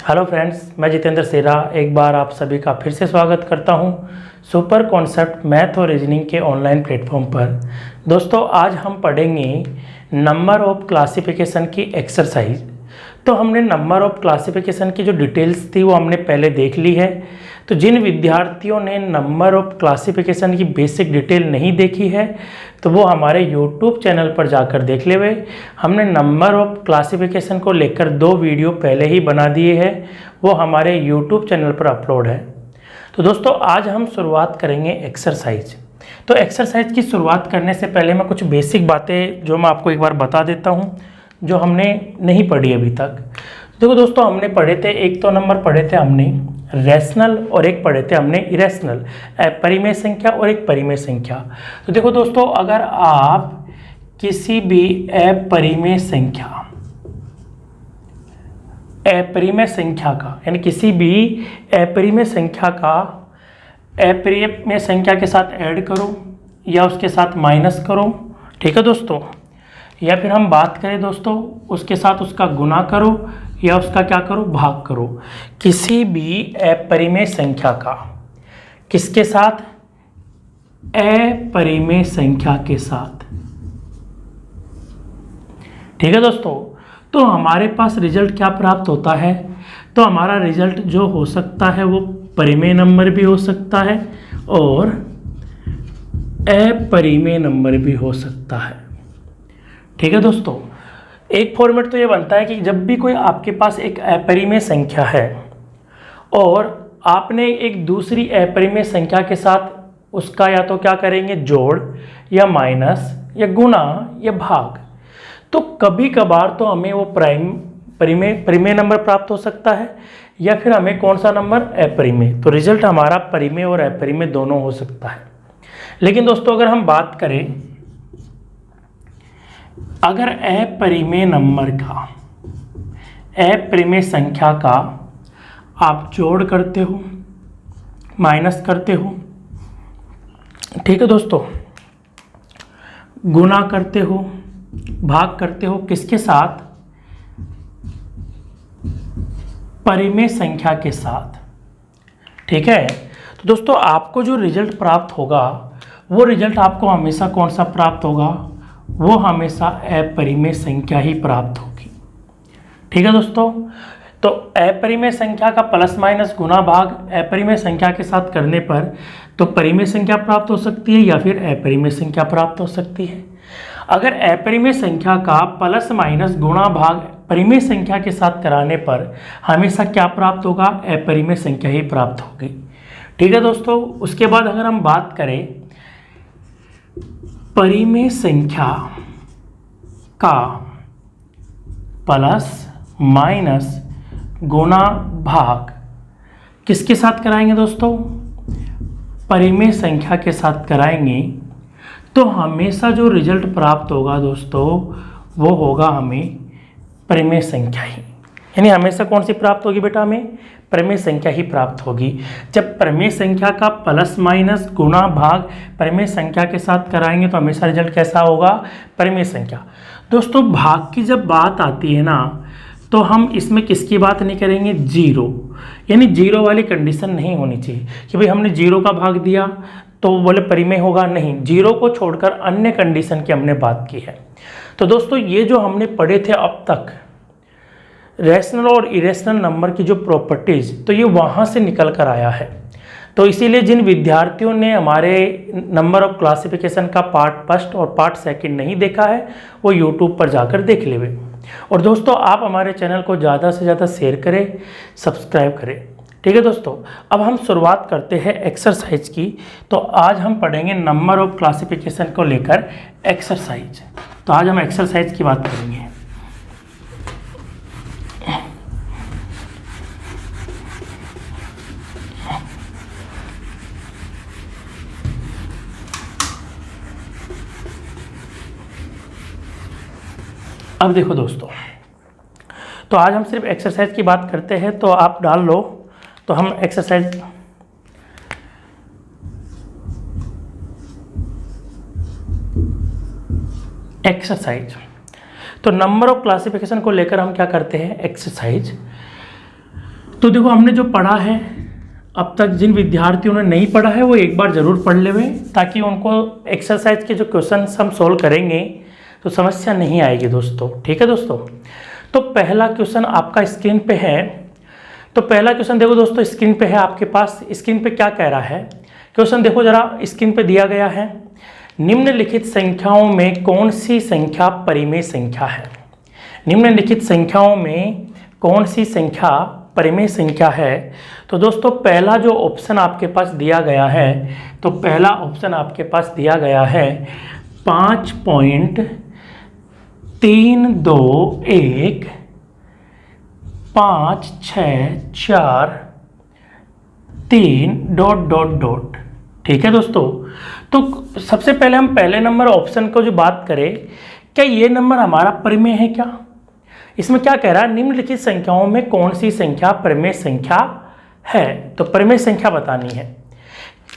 Hello friends, मैं जितेंद्र सेरा एक बार आप सभी का फिर से स्वागत करता हूं सुपर कॉन्सेप्ट मैथ और रीजनिंग के ऑनलाइन प्लेटफॉर्म पर। दोस्तों, आज हम पढ़ेंगे नंबर ऑफ क्लासिफिकेशन की एक्सरसाइज। तो हमने नंबर ऑफ क्लासिफिकेशन की जो डिटेल्स थी वो हमने पहले देख ली है। तो जिन विद्यार्थियों ने नंबर ऑफ क्लासिफिकेशन की बेसिक डिटेल नहीं देखी है तो वो हमारे यूट्यूब चैनल पर जाकर देख ले वे। हमने नंबर ऑफ क्लासिफिकेशन को लेकर 2 वीडियो पहले ही बना दिए हैं, वो हमारे यूट्यूब चैनल पर अपलोड है। तो दोस्तों, आज हम शुरुआत करेंगे एक्सरसाइज। तो एक्सरसाइज की शुरुआत करने से पहले मैं कुछ बेसिक बातें जो मैं आपको एक बार बता देता हूँ जो हमने नहीं पढ़ी अभी तक। देखो दोस्तों, हमने पढ़े थे, एक तो नंबर पढ़े थे हमने रैशनल और एक पढ़े थे हमने इरेशनल, अपरिमेय संख्या और एक परिमेय संख्या। तो देखो दोस्तों, अगर आप किसी भी अपरिमेय संख्या का यानी किसी भी अपरिमेय संख्या का अपरिमेय संख्या के साथ ऐड करो या उसके साथ माइनस करो, ठीक है दोस्तों, या फिर हम बात करें दोस्तों उसके साथ उसका गुना करो या उसका क्या करो, भाग करो। किसी भी अपरिमेय संख्या का किसके साथ, अपरिमेय संख्या के साथ, ठीक है दोस्तों। तो हमारे पास रिजल्ट क्या प्राप्त होता है, तो हमारा रिजल्ट जो हो सकता है वो परिमेय नंबर भी हो सकता है और अपरिमेय नंबर भी हो सकता है, ठीक है दोस्तों। एक फॉर्मेट तो ये बनता है कि जब भी कोई आपके पास एक अपरिमेय संख्या है और आपने एक दूसरी अपरिमेय संख्या के साथ उसका या तो क्या करेंगे, जोड़ या माइनस या गुना या भाग, तो कभी कभार तो हमें वो परिमेय नंबर प्राप्त हो सकता है या फिर हमें कौन सा नंबर, अपरिमेय। तो रिजल्ट हमारा परिमेय और अपरिमेय दोनों हो सकता है। लेकिन दोस्तों, अगर हम बात करें, अगर अपरिमेय नंबर का, अपरिमेय संख्या का आप जोड़ करते हो, माइनस करते हो, ठीक है दोस्तों, गुना करते हो, भाग करते हो, किसके साथ, परिमेय संख्या के साथ, ठीक है। तो दोस्तों, आपको जो रिजल्ट प्राप्त होगा वो रिजल्ट आपको हमेशा कौन सा प्राप्त होगा, वो हमेशा अपरिमेय संख्या ही प्राप्त होगी, ठीक है दोस्तों। तो अपरिमेय संख्या का प्लस माइनस गुना भाग अपरिमेय संख्या के साथ करने पर तो परिमेय संख्या प्राप्त हो सकती है या फिर अपरिमेय संख्या प्राप्त हो सकती है। अगर अपरिमेय संख्या का प्लस माइनस गुणा भाग परिमेय संख्या के साथ कराने पर हमेशा क्या प्राप्त होगा, अपरिमेय संख्या ही प्राप्त होगी, ठीक है दोस्तों। उसके बाद अगर हम बात करें परिमेय संख्या का प्लस माइनस गुना भाग किसके साथ कराएंगे दोस्तों, परिमेय संख्या के साथ कराएंगे, तो हमेशा जो रिजल्ट प्राप्त होगा दोस्तों वो होगा हमें परिमेय संख्या ही। यानी हमेशा कौन सी प्राप्त होगी बेटा, हमें परिमेय संख्या ही प्राप्त होगी। जब परिमेय संख्या का प्लस माइनस गुणा भाग परिमेय संख्या के साथ कराएंगे तो हमेशा रिजल्ट कैसा होगा, परिमेय संख्या। दोस्तों, भाग की जब बात आती है ना तो हम इसमें किसकी बात नहीं करेंगे, जीरो, यानी जीरो वाली कंडीशन नहीं होनी चाहिए कि भाई हमने जीरो का भाग दिया तो बोले परिमेय होगा, नहीं, जीरो को छोड़कर अन्य कंडीशन की हमने बात की है। तो दोस्तों, ये जो हमने पढ़े थे अब तक रैशनल और इरेशनल नंबर की जो प्रॉपर्टीज, तो ये वहाँ से निकल कर आया है। तो इसीलिए जिन विद्यार्थियों ने हमारे नंबर ऑफ क्लासिफिकेशन का पार्ट फर्स्ट और पार्ट सेकंड नहीं देखा है वो यूट्यूब पर जाकर देख लेवे। और दोस्तों, आप हमारे चैनल को ज़्यादा से ज़्यादा शेयर करें, सब्सक्राइब करें, ठीक है दोस्तों। अब हम शुरुआत करते हैं एक्सरसाइज की। तो आज हम पढ़ेंगे नंबर ऑफ क्लासिफिकेशन को लेकर एक्सरसाइज। तो आज हम एक्सरसाइज की बात करेंगे। अब देखो दोस्तों, तो आज हम सिर्फ एक्सरसाइज की बात करते हैं, तो आप डाल लो। तो हम एक्सरसाइज एक्सरसाइज। तो नंबर ऑफ क्लासिफिकेशन को लेकर हम क्या करते हैं, एक्सरसाइज। तो देखो हमने जो पढ़ा है अब तक, जिन विद्यार्थियों ने नहीं पढ़ा है वो एक बार जरूर पढ़ लेवे, ताकि उनको एक्सरसाइज के जो क्वेश्चन हम सोल्व करेंगे तो समस्या नहीं आएगी दोस्तों। ठीक है दोस्तों, तो पहला क्वेश्चन आपका स्क्रीन पे है। तो पहला क्वेश्चन देखो दोस्तों, स्क्रीन पे है आपके पास। स्क्रीन पे क्या कह रहा है क्वेश्चन, देखो जरा स्क्रीन पे दिया गया है, निम्नलिखित संख्याओं में कौन सी संख्या परिमेय संख्या है। निम्नलिखित संख्याओं में कौन सी संख्या परिमेय संख्या है। तो दोस्तों पहला जो ऑप्शन आपके पास दिया गया है, तो पहला ऑप्शन आपके पास दिया गया है 5.321 5, 6, 4, 3 ... ठीक है दोस्तों। तो सबसे पहले हम पहले नंबर ऑप्शन को जो बात करें, क्या ये नंबर हमारा परिमेय है क्या। इसमें क्या कह रहा है, निम्नलिखित संख्याओं में कौन सी संख्या परिमेय संख्या है। तो परिमेय संख्या बतानी है।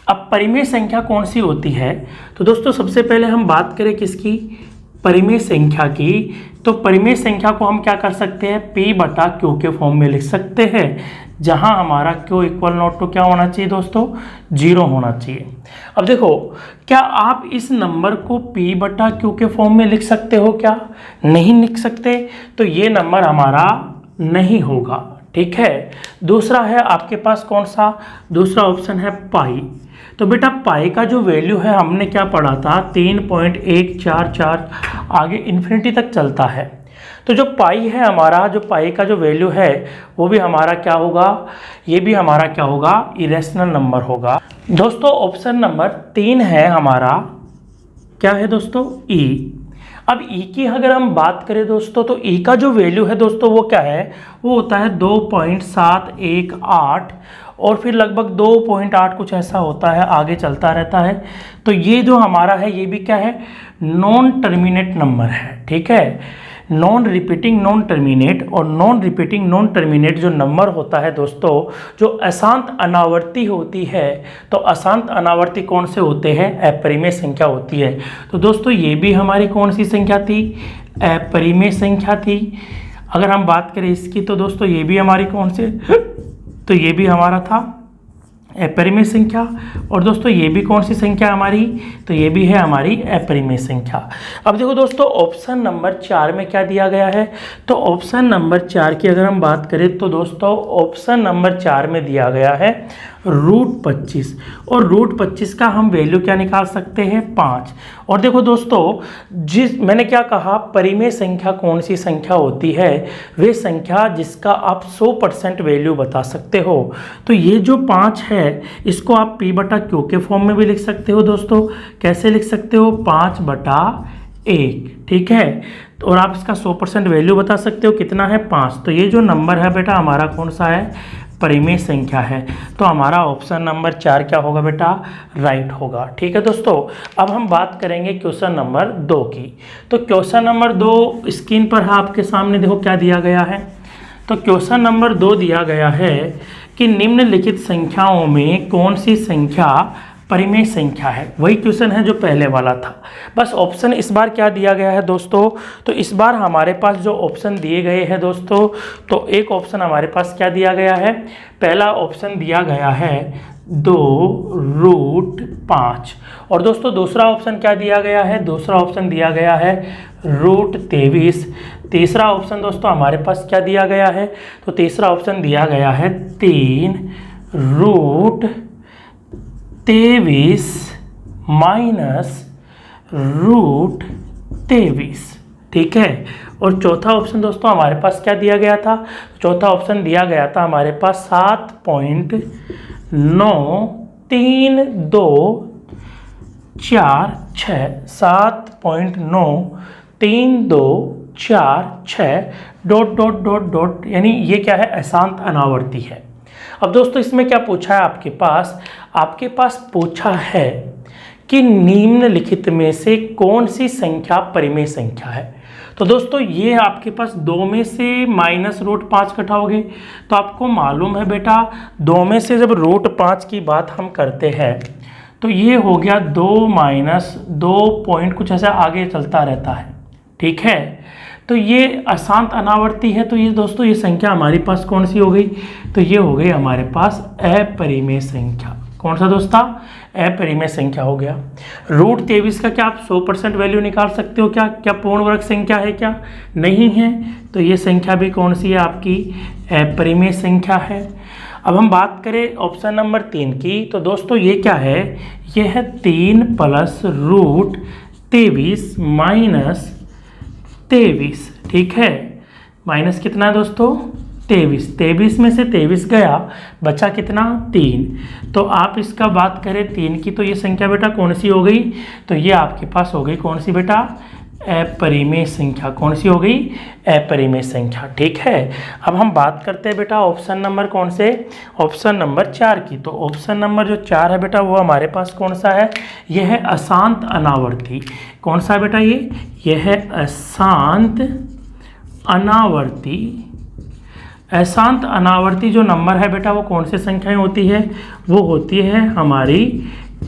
अब परिमेय संख्या कौन सी होती है, तो दोस्तों सबसे पहले हम बात करें किसकी, परिमेय संख्या की। तो परिमेय संख्या को हम क्या कर सकते हैं, P/Q के फॉर्म में लिख सकते हैं, जहां हमारा Q इक्वल नॉट टू क्या होना चाहिए दोस्तों, 0 होना चाहिए। अब देखो, क्या आप इस नंबर को P/Q के फॉर्म में लिख सकते हो क्या, नहीं लिख सकते, तो ये नंबर हमारा नहीं होगा। ठीक है। दूसरा है आपके पास कौन सा, दूसरा ऑप्शन है पाई। तो बेटा पाई का जो वैल्यू है हमने क्या पढ़ा था, 3.144 आगे इन्फिनिटी तक चलता है। तो जो पाई है हमारा, जो पाई का जो वैल्यू है वो भी हमारा क्या होगा, ये भी हमारा क्या होगा, इरेशनल नंबर होगा। दोस्तों ऑप्शन नंबर 3 है हमारा, क्या है दोस्तों, ई। अब ई की अगर हम बात करें दोस्तों, तो ई का जो वैल्यू है दोस्तों वो क्या है, वो होता है 2.718 और फिर लगभग 2.8 कुछ ऐसा होता है, आगे चलता रहता है। तो ये जो हमारा है ये भी क्या है, नॉन टर्मिनेट नंबर है। ठीक है, नॉन रिपीटिंग नॉन टर्मिनेट, और नॉन रिपीटिंग नॉन टर्मिनेट जो नंबर होता है दोस्तों, जो अशांत अनावर्ती होती है, तो अशांत अनावर्ती कौन से होते हैं, अपरिमेय संख्या होती है। तो दोस्तों ये भी हमारी कौन सी संख्या थी, अपरिमेय संख्या थी। अगर हम बात करें इसकी, तो दोस्तों ये भी हमारी कौन से, तो ये भी हमारा था अपरिमेय संख्या। और दोस्तों ये भी कौन सी संख्या हमारी, तो ये भी है हमारी अपरिमेय संख्या। अब देखो दोस्तों ऑप्शन नंबर 4 में क्या दिया गया है, तो ऑप्शन नंबर 4 की अगर हम बात करें, तो दोस्तों ऑप्शन नंबर 4 में दिया गया है √25, और √25 का हम वैल्यू क्या निकाल सकते हैं, 5। और देखो दोस्तों, मैंने क्या कहा, परिमेय संख्या कौन सी संख्या होती है, वे संख्या जिसका आप 100% वैल्यू बता सकते हो। तो ये जो 5 है इसको आप P/Q के फॉर्म में भी लिख सकते हो दोस्तों। कैसे लिख सकते हो, 5/1। ठीक है, और आप इसका 100% वैल्यू बता सकते हो, कितना है, 5। तो ये जो नंबर है बेटा हमारा कौन सा है, परिमेय संख्या है। तो हमारा ऑप्शन नंबर 4 क्या होगा बेटा, राइट होगा। ठीक है दोस्तों, अब हम बात करेंगे क्वेश्चन नंबर 2 की। तो क्वेश्चन नंबर 2 स्क्रीन पर है आपके सामने, देखो क्या दिया गया है। तो क्वेश्चन नंबर 2 दिया गया है कि निम्नलिखित संख्याओं में कौन सी संख्या परिमेय संख्या है। वही क्वेश्चन है जो पहले वाला था, बस ऑप्शन इस बार क्या दिया गया है दोस्तों, तो इस बार हमारे पास जो ऑप्शन दिए गए हैं दोस्तों, तो एक ऑप्शन हमारे पास क्या दिया गया है, पहला ऑप्शन दिया गया है 2√5, और दोस्तों दूसरा ऑप्शन क्या दिया गया है, दूसरा ऑप्शन दिया गया है √23। तीसरा ऑप्शन दोस्तों हमारे पास क्या दिया गया है, तो तीसरा ऑप्शन दिया गया है 3√23 -√23। ठीक है, और चौथा ऑप्शन दोस्तों हमारे पास क्या दिया गया था, चौथा ऑप्शन दिया गया था हमारे पास 7.93246, 7.93246 ... यानी ये क्या है, अशांत अनावर्ती है। अब दोस्तों इसमें क्या पूछा है आपके पास पूछा है कि निम्नलिखित में से कौन सी संख्या परिमेय संख्या है। तो दोस्तों ये आपके पास 2 में से -√5 घटाओगे तो आपको मालूम है बेटा 2 में से जब √5 की बात हम करते हैं तो ये हो गया 2 - 2 पॉइंट कुछ ऐसा आगे चलता रहता है। ठीक है। तो ये अशांत अनावर्ती है, तो ये दोस्तों ये संख्या हमारे पास कौन सी हो गई, तो ये हो गई हमारे पास अपरिमेय संख्या। कौन सा दोस्तों, अपरिमेय संख्या हो गया। रूट 23 का क्या आप 100% वैल्यू निकाल सकते हो क्या, क्या पूर्ण वर्ग संख्या है क्या, नहीं है, तो ये संख्या भी कौन सी है आपकी, अपरिमेय संख्या है। अब हम बात करें ऑप्शन नंबर 3 की, तो दोस्तों ये क्या है, ये है 3 + रूट 23 माइनस 23, ठीक है, माइनस कितना है दोस्तों 23, 23 में से 23 गया, बचा कितना 3। तो आप इसका बात करें 3 की, तो ये संख्या बेटा कौन सी हो गई, तो ये आपके पास हो गई कौन सी बेटा, अपरिमेय संख्या। कौन सी हो गई, अपरिमेय संख्या, ठीक है। अब हम बात करते हैं बेटा ऑप्शन नंबर कौन से, ऑप्शन नंबर 4 की। तो ऑप्शन नंबर जो 4 है बेटा वो हमारे पास कौन सा है, यह है अशांत अनावर्ती। कौन सा है बेटा ये है अशांत अनावर्ती। अशांत अनावर्ती जो नंबर है बेटा वो कौन सी संख्याएं होती है, वो होती है हमारी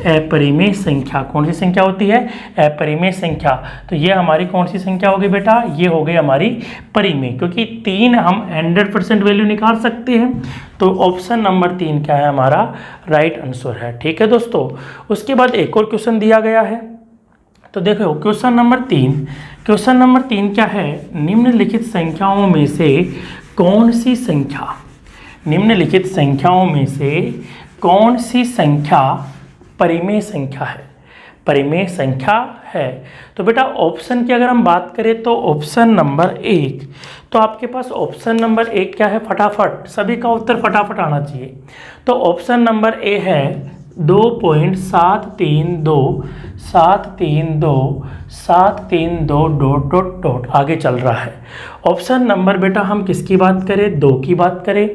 अपरिमेय संख्या। कौन सी संख्या होती है, अपरिमेय संख्या। तो ये हमारी कौन सी संख्या होगी बेटा, ये हो गई हमारी परिमेय, क्योंकि 3 हम 100% वैल्यू निकाल सकते हैं। तो ऑप्शन नंबर 3 क्या है हमारा राइट आंसर है, ठीक है दोस्तों। उसके बाद एक और क्वेश्चन दिया गया है, तो देखो क्वेश्चन नंबर 3, क्वेश्चन नंबर 3 क्या है, निम्नलिखित संख्याओं में से कौन सी संख्या, निम्नलिखित संख्याओं में से कौन सी संख्या परिमेय संख्या है, परिमेय संख्या है। तो बेटा ऑप्शन की अगर हम बात करें तो ऑप्शन नंबर 1, तो आपके पास ऑप्शन नंबर 1 क्या है, फटाफट सभी का उत्तर फटाफट आना चाहिए। तो ऑप्शन नंबर ए है 2.732 732 732 डॉट डॉट डॉट आगे चल रहा है। ऑप्शन नंबर बेटा हम किसकी बात करें, 2 की बात करें,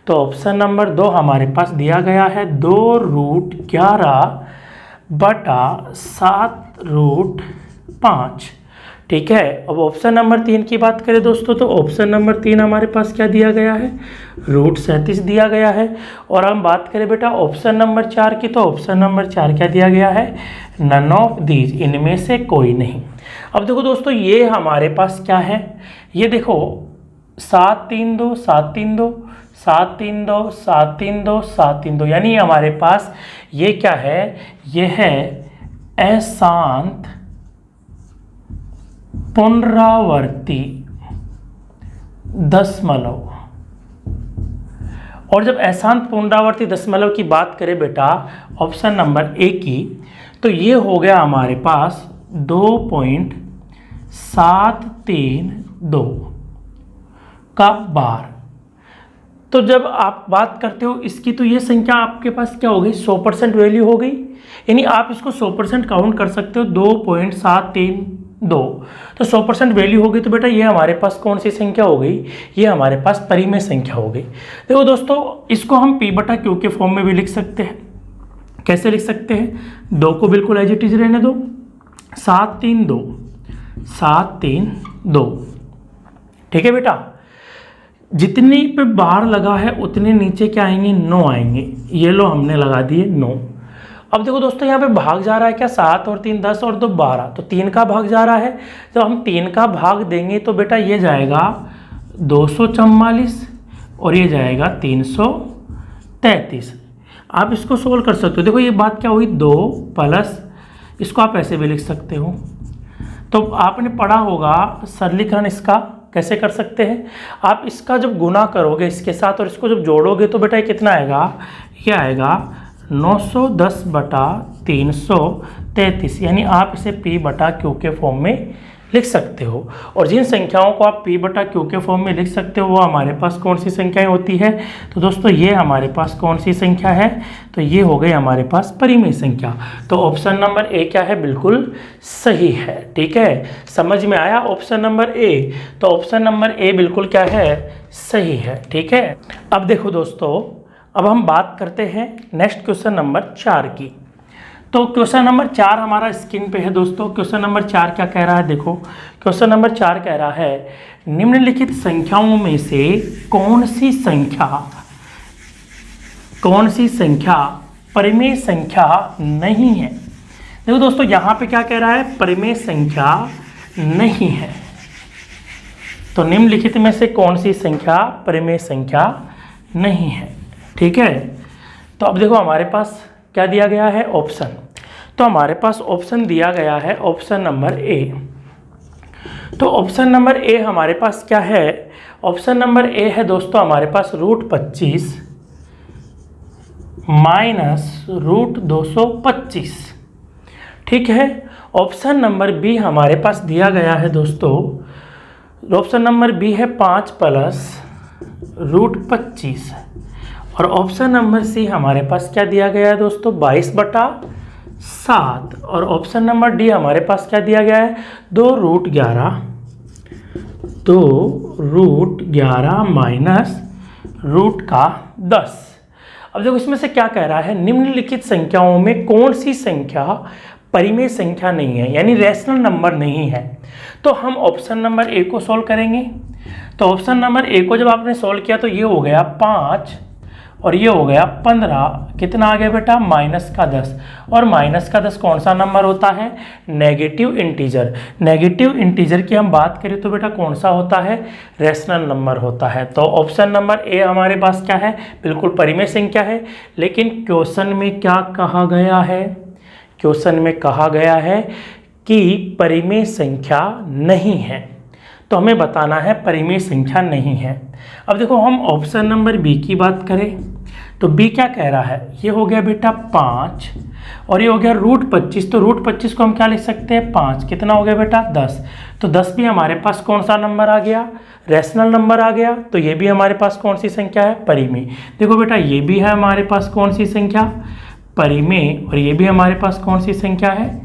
तो ऑप्शन नंबर 2 हमारे पास दिया गया है 2√11/7√5, ठीक है। अब ऑप्शन नंबर 3 की बात करें दोस्तों, तो ऑप्शन नंबर 3 हमारे पास क्या दिया गया है, √37 दिया गया है। और हम बात करें बेटा ऑप्शन नंबर 4 की, तो ऑप्शन नंबर 4 क्या दिया गया है, नन ऑफ दीज, इनमें से कोई नहीं। अब देखो दोस्तों ये हमारे पास क्या है, ये देखो 732 732 732 732 732, यानी हमारे पास ये क्या है, ये है अशांत पुनरावर्ती दशमलव। और जब अशांत पुनरावर्ती दशमलव की बात करें बेटा ऑप्शन नंबर ए की, तो ये हो गया हमारे पास 2.732 का बार। तो जब आप बात करते हो इसकी, तो ये संख्या आपके पास क्या हो गई, 100% वैल्यू हो गई, यानी आप इसको 100% काउंट कर सकते हो 2.732। तो 100% वैल्यू हो गई, तो बेटा ये हमारे पास कौन सी संख्या हो गई, ये हमारे पास परिमेय संख्या हो गई। देखो दोस्तों इसको हम P/Q के फॉर्म में भी लिख सकते हैं। कैसे लिख सकते हैं, 2 को बिल्कुल एज इट इज रहने दो, 732 732, ठीक है बेटा। जितनी पे बार लगा है उतने नीचे क्या आएंगे, 9 आएंगे। ये लो हमने लगा दिए 9। अब देखो दोस्तों यहाँ पे भाग जा रहा है क्या, 7 और 3 10 और 2 12, तो 3 का भाग जा रहा है। तो हम 3 का भाग देंगे तो बेटा ये जाएगा 244 और ये जाएगा 333। आप इसको सोल्व कर सकते हो। देखो ये बात क्या हुई, 2 प्लस, इसको आप ऐसे भी लिख सकते हो। तो आपने पढ़ा होगा सरलीकरण इसका कैसे कर सकते हैं। आप इसका जब गुना करोगे इसके साथ और इसको जब जोड़ोगे तो बेटा ये कितना आएगा, ये आएगा 910/333, यानी आप इसे P/Q के फॉर्म में लिख सकते हो। और जिन संख्याओं को आप P/Q के फॉर्म में लिख सकते हो वो हमारे पास कौन सी संख्याएं होती है, तो दोस्तों ये हमारे पास कौन सी संख्या है, तो ये हो गई हमारे पास परिमेय संख्या। तो ऑप्शन नंबर ए क्या है, बिल्कुल सही है, ठीक है। समझ में आया ऑप्शन नंबर ए, तो ऑप्शन नंबर ए बिल्कुल क्या है, सही है, ठीक है। अब देखो दोस्तों, अब हम बात करते हैं नेक्स्ट क्वेश्चन नंबर 4 की। तो क्वेश्चन नंबर 4 हमारा स्क्रीन पे है दोस्तों। क्वेश्चन नंबर 4 क्या कह रहा है, देखो क्वेश्चन नंबर 4 कह रहा है निम्नलिखित संख्याओं में से कौन सी संख्या परिमेय संख्या नहीं है। देखो दोस्तों यहाँ पे क्या कह रहा है, परिमेय संख्या नहीं है, तो निम्नलिखित में से कौन सी संख्या परिमेय संख्या नहीं है। ठीक है, तो अब देखो हमारे पास क्या दिया गया है, ऑप्शन। तो हमारे पास ऑप्शन दिया गया है ऑप्शन नंबर ए। तो ऑप्शन नंबर ए हमारे पास क्या है, ऑप्शन नंबर ए है दोस्तों हमारे पास √25 माइनस √225। ठीक है, ऑप्शन नंबर बी हमारे पास दिया गया है दोस्तों, ऑप्शन नंबर बी है 5 + √25। और ऑप्शन नंबर सी हमारे पास क्या दिया गया है दोस्तों, 22/7। और ऑप्शन नंबर डी हमारे पास क्या दिया गया है, 2√11 माइनस √10। अब देखो इसमें से क्या कह रहा है, निम्नलिखित संख्याओं में कौन सी संख्या परिमेय संख्या नहीं है, यानी रैशनल नंबर नहीं है। तो हम ऑप्शन नंबर ए को सॉल्व करेंगे। तो ऑप्शन नंबर ए को जब आपने सॉल्व किया तो ये हो गया 5 और ये हो गया 15, कितना आ गया बेटा, -10। और -10 कौन सा नंबर होता है, नेगेटिव इंटीजर। नेगेटिव इंटीजर की हम बात करें तो बेटा कौन सा होता है, रैशनल नंबर होता है। तो ऑप्शन नंबर ए हमारे पास क्या है, बिल्कुल परिमेय संख्या है। लेकिन क्वेश्चन में क्या कहा गया है, क्वेश्चन में कहा गया है कि परिमेय संख्या नहीं है। तो हमें बताना है परिमेय संख्या नहीं है। अब देखो हम ऑप्शन नंबर बी की बात करें तो बी क्या कह रहा है, ये हो गया बेटा 5 और ये हो गया √25। तो √25 को हम क्या लिख सकते हैं, 5, कितना हो गया बेटा, 10। तो 10 भी हमारे पास कौन सा नंबर आ गया, रैशनल नंबर आ गया। तो ये भी हमारे पास कौन सी संख्या है, परिमेय। देखो बेटा ये भी है हमारे पास कौन सी संख्या, परिमेय, और ये भी हमारे पास कौन सी संख्या है,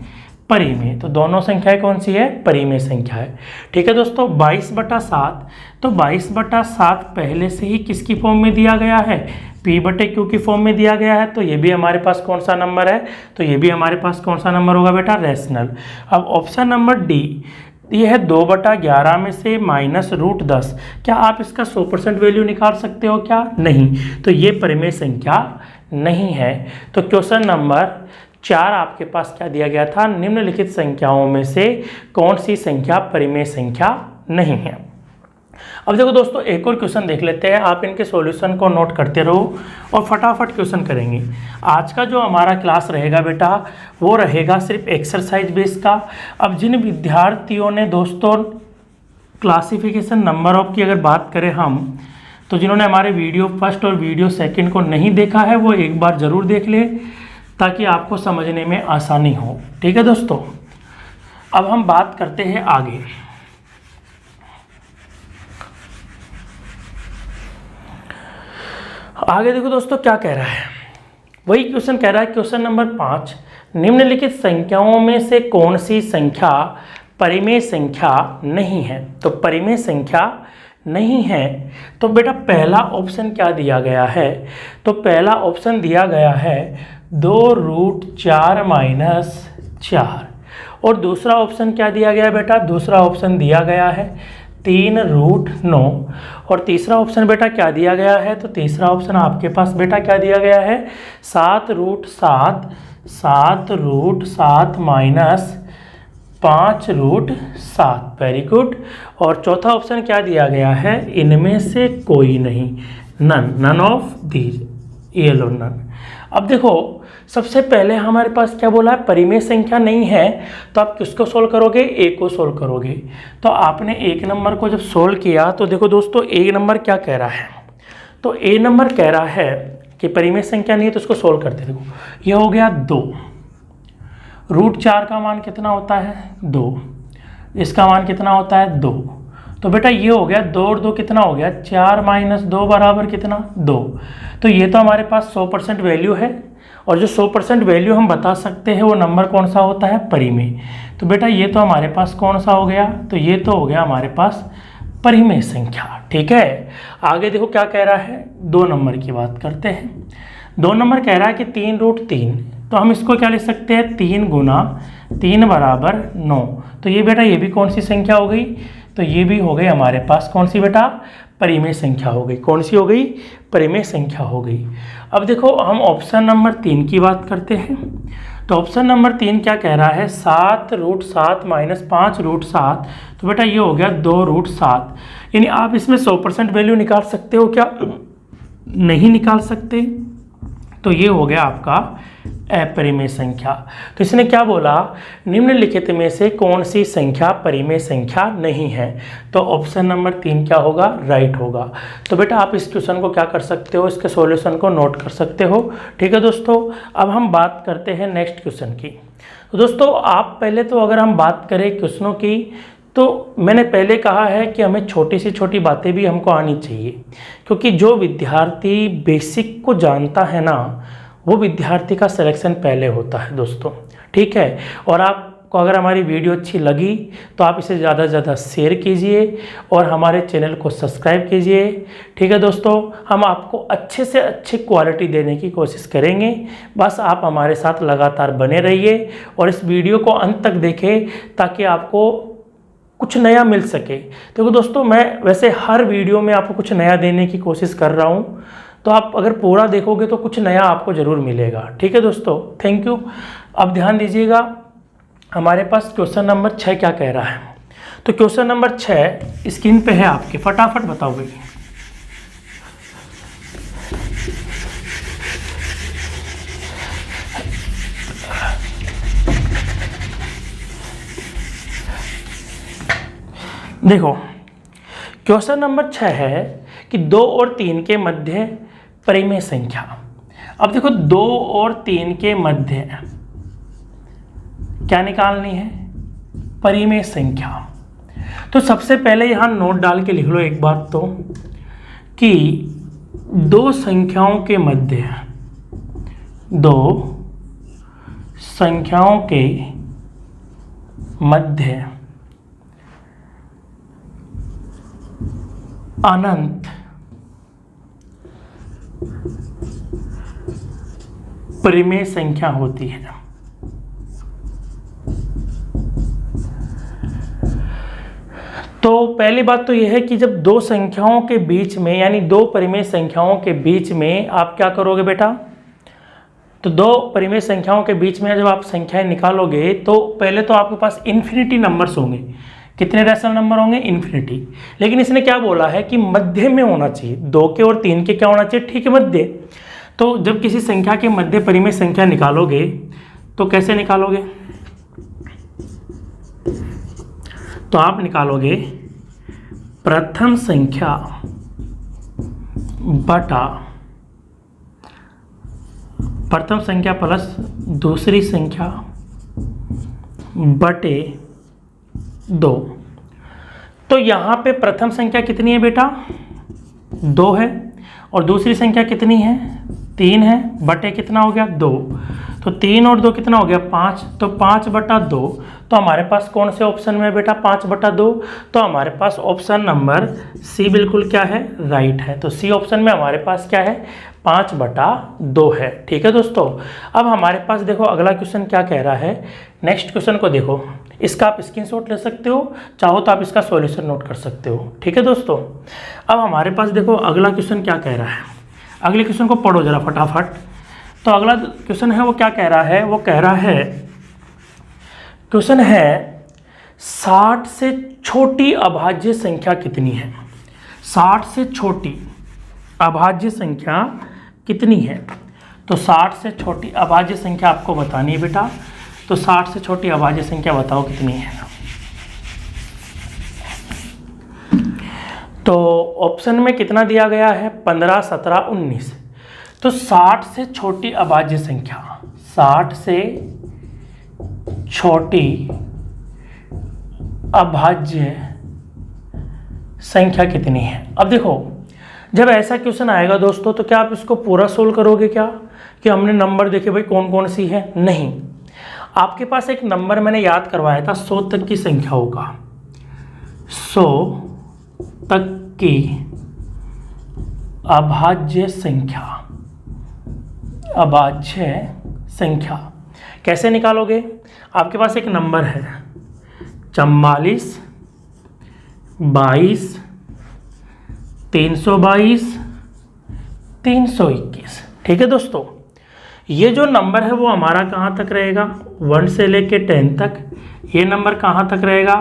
परिमेय। तो दोनों संख्याएं कौन सी है, परिमेय संख्या है। ठीक है दोस्तों, 22/7। तो 22/7 पहले से ही किसकी फॉर्म में दिया गया है, P/Q की फॉर्म में दिया गया है। तो ये भी हमारे पास कौन सा नंबर है, तो ये भी हमारे पास कौन सा नंबर होगा बेटा, रैशनल। अब ऑप्शन नंबर डी, ये है 2/11 में से -√10। क्या आप इसका 100% वैल्यू निकाल सकते हो क्या, नहीं। तो ये परिमेय संख्या नहीं है। तो क्वेश्चन नंबर 4 आपके पास क्या दिया गया था, निम्नलिखित संख्याओं में से कौन सी संख्या परिमेय संख्या नहीं है। अब देखो दोस्तों एक और क्वेश्चन देख लेते हैं, आप इनके सॉल्यूशन को नोट करते रहो और फटाफट क्वेश्चन करेंगे। आज का जो हमारा क्लास रहेगा बेटा वो रहेगा सिर्फ एक्सरसाइज बेस का। अब जिन विद्यार्थियों ने दोस्तों क्लासिफिकेशन नंबर ऑफ की अगर बात करें हम, तो जिन्होंने हमारे वीडियो फर्स्ट और वीडियो सेकंड को नहीं देखा है वो एक बार ज़रूर देख ले ताकि आपको समझने में आसानी हो। ठीक है दोस्तों, अब हम बात करते हैं आगे। आगे देखो दोस्तों क्या कह रहा है, वही क्वेश्चन कह रहा है, क्वेश्चन नंबर 5, निम्नलिखित संख्याओं में से कौन सी संख्या परिमेय संख्या नहीं है। तो परिमेय संख्या नहीं है तो बेटा पहला ऑप्शन क्या दिया गया है, तो पहला ऑप्शन दिया गया है 2√4 - 4। और दूसरा ऑप्शन क्या दिया गया है बेटा, दूसरा ऑप्शन दिया गया है 3√9। और तीसरा ऑप्शन बेटा क्या दिया गया है, तो तीसरा ऑप्शन आपके पास बेटा क्या दिया गया है 7√7 -5√7। Very good. और चौथा ऑप्शन क्या दिया गया है, इनमें से कोई नहीं, नन ऑफ दीज, ये लो नन। अब देखो सबसे पहले हमारे पास क्या बोला है, परिमेय संख्या नहीं है। तो आप किसको सोल्व करोगे, ए को सोल्व करोगे। तो आपने एक नंबर को जब सोल्व किया तो देखो दोस्तों एक नंबर क्या कह रहा है, तो ए नंबर कह रहा है कि परिमेय संख्या नहीं है, तो उसको सोल्व करते देखो, ये हो गया 2। √4 का मान कितना होता है 2, इसका मान कितना होता है 2। तो बेटा ये हो गया 2 और 2 कितना हो गया 4 - 2 बराबर कितना 2। तो ये तो हमारे पास 100% वैल्यू है, और जो 100% वैल्यू हम बता सकते हैं वो नंबर कौन सा होता है, परिमेय। तो बेटा ये तो हमारे पास कौन सा हो गया, तो ये तो हो गया हमारे पास परिमेय संख्या। ठीक है, आगे देखो क्या कह रहा है, 2 नंबर की बात करते हैं। 2 नंबर कह रहा है कि 3√3, तो हम इसको क्या लिख सकते हैं 3 × 3 = 9। तो ये बेटा ये भी कौन सी संख्या हो गई, तो ये भी हो गई हमारे पास कौन सी बेटा, परिमेय संख्या हो गई। कौन सी हो गई? परिमेय संख्या हो गई। अब देखो हम ऑप्शन नंबर 3 की बात करते हैं। तो ऑप्शन नंबर 3 क्या कह रहा है? 7√7 माइनस 5√7। तो बेटा ये हो गया 2√7। यानी आप इसमें 100% वैल्यू निकाल सकते हो क्या? नहीं निकाल सकते। तो ये हो गया आपका अपरिमेय संख्या। तो इसने क्या बोला? निम्नलिखित में से कौन सी संख्या परिमेय संख्या नहीं है? तो ऑप्शन नंबर 3 क्या होगा? राइट होगा। तो बेटा आप इस क्वेश्चन को क्या कर सकते हो? इसके सॉल्यूशन को नोट कर सकते हो। ठीक है दोस्तों, अब हम बात करते हैं नेक्स्ट क्वेश्चन की। तो दोस्तों आप पहले तो अगर हम बात करें क्वेश्चनों की, तो मैंने पहले कहा है कि हमें छोटी से छोटी बातें भी हमको आनी चाहिए, क्योंकि जो विद्यार्थी बेसिक को जानता है ना, वो विद्यार्थी का सिलेक्शन पहले होता है दोस्तों। ठीक है, और आपको अगर हमारी वीडियो अच्छी लगी तो आप इसे ज़्यादा से ज़्यादा शेयर कीजिए और हमारे चैनल को सब्सक्राइब कीजिए। ठीक है दोस्तों, हम आपको अच्छे से अच्छी क्वालिटी देने की कोशिश करेंगे। बस आप हमारे साथ लगातार बने रहिए और इस वीडियो को अंत तक देखें ताकि आपको कुछ नया मिल सके। देखो दोस्तों, मैं वैसे हर वीडियो में आपको कुछ नया देने की कोशिश कर रहा हूँ, तो आप अगर पूरा देखोगे तो कुछ नया आपको ज़रूर मिलेगा। ठीक है दोस्तों, थैंक यू। अब ध्यान दीजिएगा, हमारे पास क्वेश्चन नंबर 6 क्या कह रहा है। तो क्वेश्चन नंबर 6 स्क्रीन पे है आपके, फटाफट बताओ भाई। देखो क्वेश्चन नंबर 6 है कि 2 और 3 के मध्य परिमेय संख्या। अब देखो 2 और 3 के मध्य क्या निकालनी है? परिमेय संख्या। तो सबसे पहले यहां नोट डाल के लिख लो एक बात तो, कि दो संख्याओं के मध्य अनंत परिमेय संख्या होती है। तो पहली बात तो यह है कि जब दो संख्याओं के बीच में, यानी दो परिमेय संख्याओं के बीच में आप क्या करोगे बेटा? तो दो परिमेय संख्याओं के बीच में जब आप संख्याएं निकालोगे तो पहले तो आपके पास इन्फिनिटी नंबर्स होंगे। कितने रैशनल नंबर होंगे? इन्फिनिटी। लेकिन इसने क्या बोला है कि मध्य में होना चाहिए। 2 के और 3 के क्या होना चाहिए? ठीक है, मध्य। तो जब किसी संख्या के मध्य परिमेय संख्या निकालोगे तो कैसे निकालोगे? तो आप निकालोगे प्रथम संख्या बटा प्रथम संख्या प्लस दूसरी संख्या बटे 2। तो यहाँ पे प्रथम संख्या कितनी है बेटा? 2 है, और दूसरी संख्या कितनी है? 3 है, बटे कितना हो गया? 2। तो 3 और 2 कितना हो गया? 5। तो 5/2। तो हमारे पास कौन से ऑप्शन में है बेटा? 5/2। तो हमारे पास ऑप्शन नंबर सी बिल्कुल क्या है? राइट है। तो सी ऑप्शन में हमारे पास क्या है? 5/2 है। ठीक है दोस्तों, अब हमारे पास देखो अगला क्वेश्चन क्या कह रहा है। नेक्स्ट क्वेश्चन को देखो, इसका आप स्क्रीनशॉट ले सकते हो, चाहो तो आप इसका सॉल्यूशन नोट कर सकते हो। ठीक है दोस्तों, अब हमारे पास देखो अगला क्वेश्चन क्या कह रहा है। अगले क्वेश्चन को पढ़ो जरा फटाफट। तो अगला क्वेश्चन है वो क्या कह रहा है? वो कह रहा है, क्वेश्चन है 60 से छोटी अभाज्य संख्या कितनी है? 60 से छोटी अभाज्य संख्या कितनी है? तो 60 से छोटी अभाज्य संख्या आपको बतानी है बेटा। तो 60 से छोटी अभाज्य संख्या बताओ कितनी है? तो ऑप्शन में कितना दिया गया है? 15, 17, 19। तो 60 से छोटी अभाज्य संख्या, 60 से छोटी अभाज्य संख्या कितनी है? अब देखो जब ऐसा क्वेश्चन आएगा दोस्तों, तो क्या आप इसको पूरा सोल्व करोगे क्या, कि हमने नंबर देखे भाई कौन कौन सी है? नहीं, आपके पास एक नंबर मैंने याद करवाया था 100 तक की संख्याओं का। 100 तक की अभाज्य संख्या कैसे निकालोगे? आपके पास एक नंबर है 44, 22, 322, 321। ठीक है दोस्तों, ये जो नंबर है वो हमारा कहाँ तक रहेगा, 1 से लेके 10 तक। ये नंबर कहाँ तक रहेगा,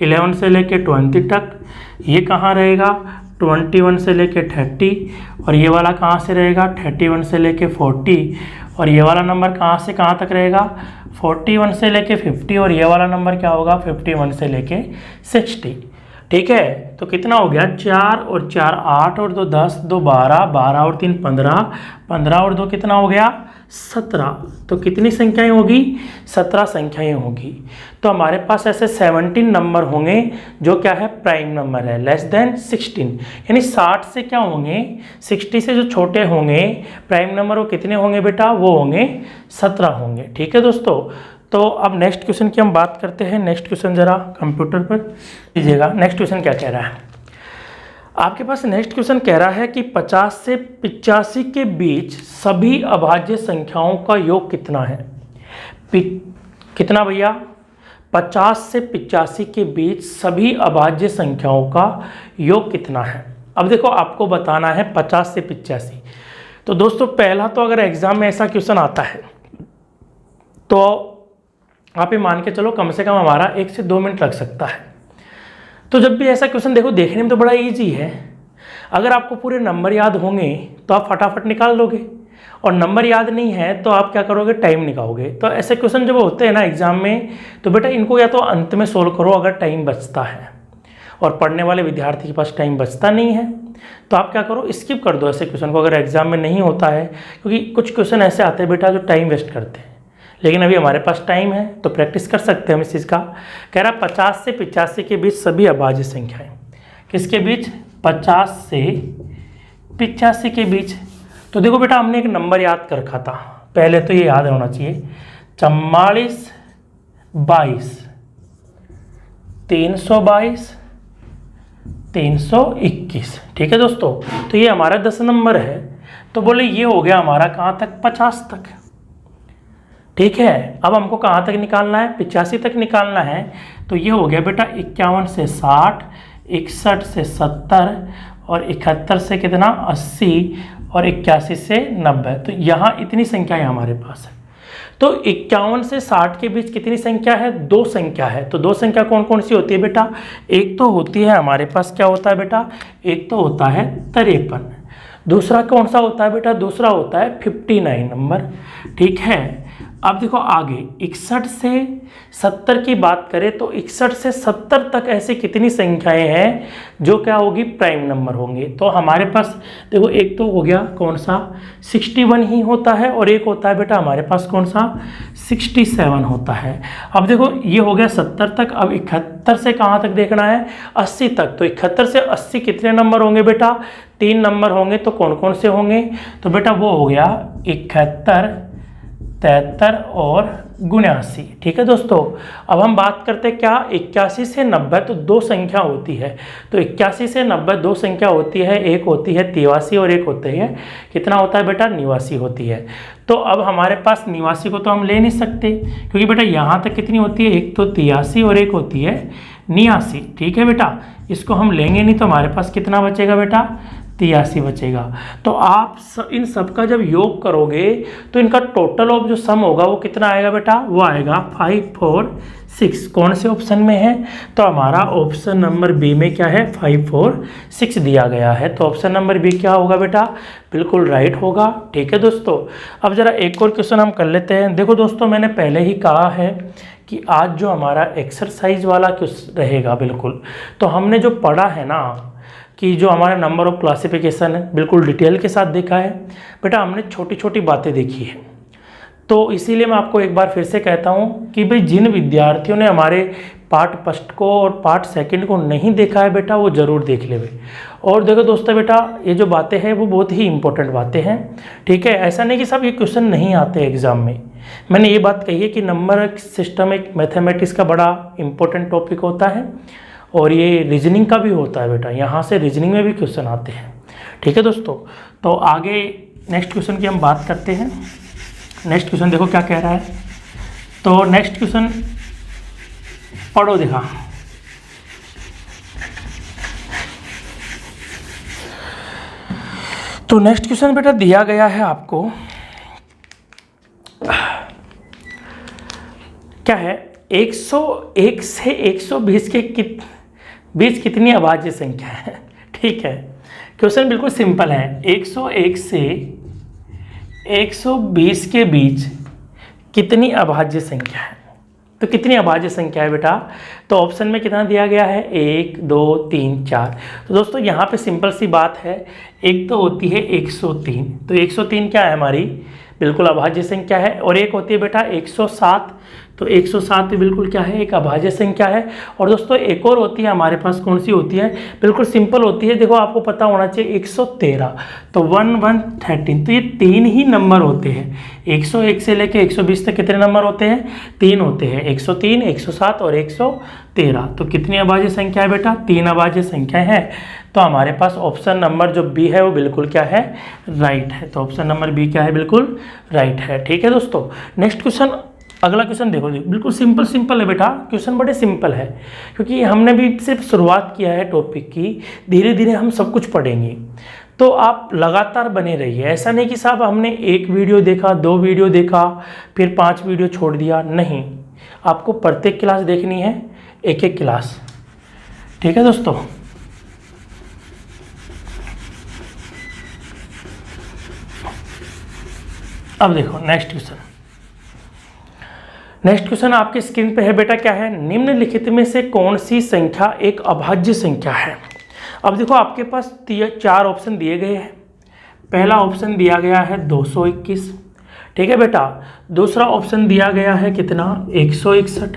11 से लेके 20 तक। ये कहाँ रहेगा, 21 से लेके 30। और ये वाला कहाँ से रहेगा, 31 से लेके 40। और ये वाला नंबर कहाँ से कहाँ तक रहेगा, 41 से लेके 50। और ये वाला नंबर क्या होगा, 51 से लेके 60। ठीक है, तो कितना हो गया, 4 और 4 8 और 2 10, 2 12, 12 और 3 15, 15 और 2 कितना हो गया, 17। तो कितनी संख्याएं होगी, 17 संख्याएं होगी। तो हमारे पास ऐसे 17 नंबर होंगे जो क्या है, प्राइम नंबर है, लेस देन 16। यानी 60 से क्या होंगे, 60 से जो छोटे होंगे प्राइम नंबर, वो कितने होंगे बेटा, वो होंगे 17 होंगे। ठीक है दोस्तों, तो अब नेक्स्ट क्वेश्चन की हम बात करते हैं। नेक्स्ट क्वेश्चन जरा कंप्यूटर पर लीजिएगा। नेक्स्ट क्वेश्चन क्या कह रहा है आपके पास, नेक्स्ट क्वेश्चन कह रहा है कि 50 से 85 के बीच सभी अभाज्य संख्याओं का योग कितना है। कितना भैया, 50 से 85 के बीच सभी अभाज्य संख्याओं का योग कितना है। अब देखो, आपको बताना है 50 से 85। तो दोस्तों पहला तो अगर एग्जाम में ऐसा क्वेश्चन आता है तो आप ये मान के चलो कम से कम हमारा 1 से 2 मिनट लग सकता है। तो जब भी ऐसा क्वेश्चन देखो, देखने में तो बड़ा इजी है, अगर आपको पूरे नंबर याद होंगे तो आप फटाफट निकाल लोगे, और नंबर याद नहीं है तो आप क्या करोगे, टाइम निकालोगे। तो ऐसे क्वेश्चन जब होते हैं ना एग्जाम में, तो बेटा इनको या तो अंत में सोल्व करो अगर टाइम बचता है, और पढ़ने वाले विद्यार्थी के पास टाइम बचता नहीं है तो आप क्या करो, स्किप कर दो ऐसे क्वेश्चन को अगर एग्जाम में नहीं होता है। क्योंकि कुछ क्वेश्चन ऐसे आते हैं बेटा जो टाइम वेस्ट करते हैं, लेकिन अभी हमारे पास टाइम है तो प्रैक्टिस कर सकते हैं हम इस चीज़ का। कह रहा 50 से 85 के बीच सभी अभाज्य संख्याएं, किसके बीच, 50 से 85 के बीच। तो देखो बेटा, हमने एक नंबर याद कर रखा था, पहले तो ये याद होना चाहिए, 44 22 322 321। ठीक है दोस्तों, तो ये हमारा 10 नंबर है। तो बोले ये हो गया हमारा कहाँ तक, 50 तक। ठीक है, अब हमको कहाँ तक निकालना है, 85 तक निकालना है। तो ये हो गया बेटा 51 से 60, 61 से 70, और 71 से कितना, 80, और 81 से 90। तो यहाँ इतनी संख्याएं हमारे पास है। तो 51 से 60 के बीच कितनी संख्या है, 2 संख्या है। तो 2 संख्या कौन कौन सी होती है बेटा, एक तो होती है हमारे पास क्या होता है बेटा, एक तो होता है 53। दूसरा कौन सा होता है बेटा, दूसरा होता है 59 नंबर। ठीक है, अब देखो आगे 61 से 70 की बात करें तो 61 से 70 तक ऐसी कितनी संख्याएं हैं जो क्या होगी, प्राइम नंबर होंगे। तो हमारे पास देखो, एक तो हो गया कौन सा, 61 ही होता है, और एक होता है बेटा हमारे पास कौन सा, 67 होता है। अब देखो ये हो गया 70 तक। अब 71 से कहाँ तक देखना है, 80 तक। तो 71 से 80 कितने नंबर होंगे बेटा, 3 नंबर होंगे। तो कौन कौन से होंगे, तो बेटा वो हो गया 71, 73 और 79। ठीक है दोस्तों, अब हम बात करते हैं क्या, 81 से 90 तो 2 संख्या होती है। तो 81 से 90 2 संख्या होती है, एक होती है 83 और एक होती है कितना होता है बेटा, 89 होती है। तो अब हमारे पास 89 को तो हम ले नहीं सकते, क्योंकि बेटा यहाँ तक कितनी होती है, एक तो 83 और एक होती है 89। ठीक है बेटा, इसको हम लेंगे नहीं, तो हमारे पास कितना बचेगा बेटा, 83 बचेगा। तो आप इन सब का जब योग करोगे तो इनका टोटल ऑफ जो सम होगा वो कितना आएगा बेटा, वो आएगा 546। कौन से ऑप्शन में है, तो हमारा ऑप्शन नंबर बी में क्या है, 546 दिया गया है। तो ऑप्शन नंबर बी क्या होगा बेटा, बिल्कुल राइट होगा। ठीक है दोस्तों, अब जरा एक और क्वेश्चन हम कर लेते हैं। देखो दोस्तों, मैंने पहले ही कहा है कि आज जो हमारा एक्सरसाइज वाला क्वेश्चन रहेगा, बिल्कुल तो हमने जो पढ़ा है ना कि जो हमारा नंबर ऑफ क्लासिफिकेशन है, बिल्कुल डिटेल के साथ देखा है बेटा, हमने छोटी छोटी बातें देखी है। तो इसीलिए मैं आपको एक बार फिर से कहता हूँ कि भाई जिन विद्यार्थियों ने हमारे पार्ट फर्स्ट को और पार्ट सेकंड को नहीं देखा है बेटा, वो ज़रूर देख ले। और देखो दोस्तों बेटा, ये जो बातें हैं वो बहुत ही इंपॉर्टेंट बातें हैं। ठीक है, ऐसा नहीं कि सब ये क्वेश्चन नहीं आते एग्जाम में। मैंने ये बात कही है कि नंबर सिस्टम एक मैथमेटिक्स का बड़ा इंपॉर्टेंट टॉपिक होता है, और ये रीजनिंग का भी होता है बेटा, यहाँ से रीजनिंग में भी क्वेश्चन आते हैं। ठीक है दोस्तों, तो आगे नेक्स्ट क्वेश्चन की हम बात करते हैं। नेक्स्ट क्वेश्चन देखो क्या कह रहा है। तो नेक्स्ट क्वेश्चन पढ़ो, देखा तो नेक्स्ट क्वेश्चन बेटा दिया गया है आपको, क्या है, 101 से 120 के बीच कितनी अभाज्य संख्या है। ठीक है, क्वेश्चन बिल्कुल सिंपल है। 101 से 120 के बीच कितनी अभाज्य संख्या है। तो कितनी अभाज्य संख्या है बेटा, तो ऑप्शन में कितना दिया गया है, 1 2 3 4। तो दोस्तों यहाँ पे सिंपल सी बात है, एक तो होती है 103, तो 103 क्या है हमारी, बिल्कुल अभाज्य संख्या है। और एक होती है बेटा 107, तो 107 भी बिल्कुल क्या है, एक अभाज्य संख्या है। और दोस्तों एक और होती है हमारे पास, कौन सी होती है, बिल्कुल सिंपल होती है, देखो आपको पता होना चाहिए, 113, तो 1 1 13, तो ये 3 ही नंबर होते हैं। 101 से लेके 120 तक कितने नंबर होते हैं, 3 होते हैं, 103, 107 और 113। तो कितनी अभाज्य संख्या है बेटा, 3 अभाज्य संख्या है। तो हमारे पास ऑप्शन नंबर जो बी है वो बिल्कुल क्या है, राइट है। तो ऑप्शन नंबर बी क्या है, बिल्कुल राइट है। ठीक है दोस्तों, नेक्स्ट क्वेश्चन, अगला क्वेश्चन देखो, बिल्कुल सिंपल है बेटा, क्वेश्चन बड़े सिंपल है, क्योंकि हमने भी सिर्फ शुरुआत किया है टॉपिक की, धीरे धीरे हम सब कुछ पढ़ेंगे। तो आप लगातार बने रहिए, ऐसा नहीं कि साहब हमने 1 वीडियो देखा, 2 वीडियो देखा, फिर 5 वीडियो छोड़ दिया, नहीं, आपको प्रत्येक क्लास देखनी है, एक एक क्लास। ठीक है दोस्तों, अब देखो नेक्स्ट क्वेश्चन आपकी स्क्रीन पे है बेटा, क्या है, निम्नलिखित में से कौन सी संख्या एक अभाज्य संख्या है। अब देखो आपके पास 4 ऑप्शन दिए गए हैं। पहला ऑप्शन दिया गया है 221, ठीक है बेटा। दूसरा ऑप्शन दिया गया है कितना, 161।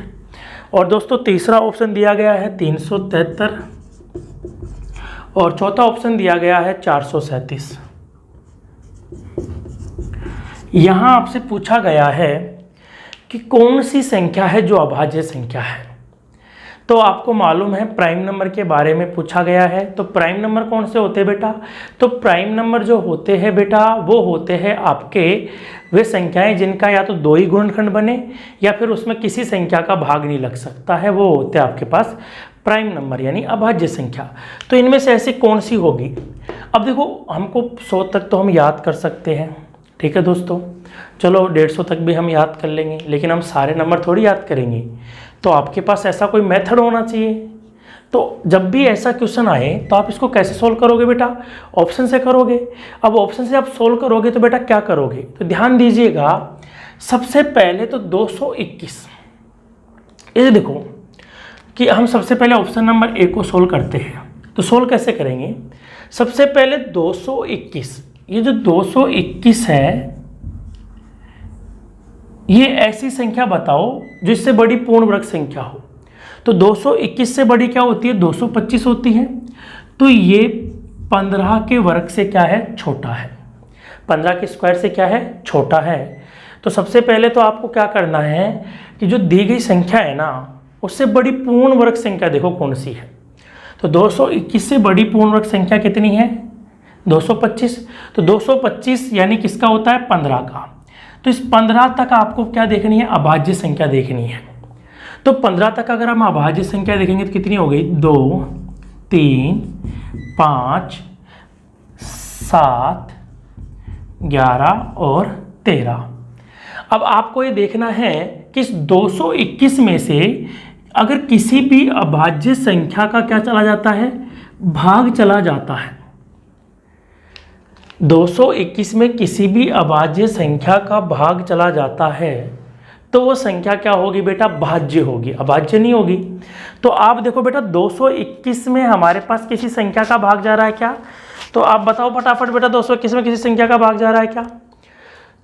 और दोस्तों तीसरा ऑप्शन दिया गया है 373 और चौथा ऑप्शन दिया गया है 437। यहाँ आपसे पूछा गया है कि कौन सी संख्या है जो अभाज्य संख्या है। तो आपको मालूम है प्राइम नंबर के बारे में पूछा गया है। तो प्राइम नंबर कौन से होते हैं बेटा, तो प्राइम नंबर जो होते हैं बेटा वो होते हैं आपके वे संख्याएं जिनका या तो 2 ही गुणनखंड बने या फिर उसमें किसी संख्या का भाग नहीं लग सकता है, वो होते हैं आपके पास प्राइम नंबर यानी अभाज्य संख्या। तो इनमें से ऐसी कौन सी होगी। अब देखो हमको 100 तक तो हम याद कर सकते हैं, ठीक है दोस्तों, चलो 150 तक भी हम याद कर लेंगे, लेकिन हम सारे नंबर थोड़ी याद करेंगे। तो आपके पास ऐसा कोई मेथड होना चाहिए। तो जब भी ऐसा क्वेश्चन आए तो आप इसको कैसे सोल्व करोगे बेटा, ऑप्शन से करोगे। अब ऑप्शन से आप सोल्व करोगे तो बेटा क्या करोगे, तो ध्यान दीजिएगा, सबसे पहले तो 221, ये देखो कि हम सबसे पहले ऑप्शन नंबर ए को सोल्व करते हैं। तो सोल्व कैसे करेंगे, सबसे पहले 221, ये जो 221 है ये ऐसी संख्या बताओ जिससे बड़ी पूर्ण वर्ग संख्या हो। तो 221 से बड़ी क्या होती है, 225 होती है। तो ये 15 के वर्ग से क्या है, छोटा है, 15 के स्क्वायर से क्या है, छोटा है। तो सबसे पहले तो आपको क्या करना है कि जो दी गई संख्या है ना उससे बड़ी पूर्ण वर्ग संख्या देखो कौन सी है। तो 221 से बड़ी पूर्ण वर्ग संख्या कितनी है, 225। तो 225 यानी किसका होता है, 15 का। तो इस 15 तक आपको क्या देखनी है, अभाज्य संख्या देखनी है। तो 15 तक अगर हम अभाज्य संख्या देखेंगे तो कितनी हो गई, 2 3 5 7 11 और 13। अब आपको ये देखना है कि इस 221 में से अगर किसी भी अभाज्य संख्या का क्या चला जाता है, भाग चला जाता है। 221 में किसी भी अभाज्य संख्या का भाग चला जाता है तो वो संख्या क्या होगी बेटा, भाज्य होगी, अभाज्य नहीं होगी। तो आप देखो बेटा 221 में हमारे पास किसी संख्या का भाग जा रहा है क्या, तो आप बताओ फटाफट बेटा 221 में किसी संख्या का भाग जा रहा है क्या।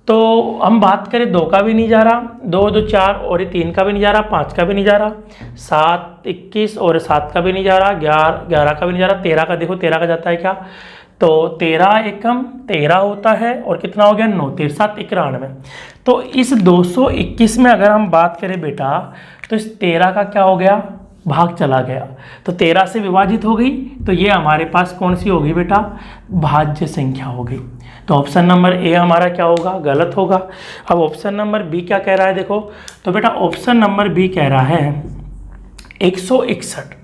तो हम बात करें 2 का भी नहीं जा रहा, 2 2 4 और 3 का भी नहीं जा रहा, 5 का भी नहीं जा रहा, 7 21 और 7 का भी नहीं जा रहा, 11 का भी नहीं जा रहा, 13 का देखो 13 का जाता है क्या, तो 13 एकम 13 होता है और कितना हो गया, 9 13 7 91। तो इस 221 में अगर हम बात करें बेटा तो इस 13 का क्या हो गया, भाग चला गया, तो 13 से विभाजित हो गई। तो ये हमारे पास कौन सी होगी बेटा, भाज्य संख्या हो गई। तो ऑप्शन नंबर ए हमारा क्या होगा, गलत होगा। अब ऑप्शन नंबर बी क्या कह रहा है देखो, तो बेटा ऑप्शन नंबर बी कह रहा है 161।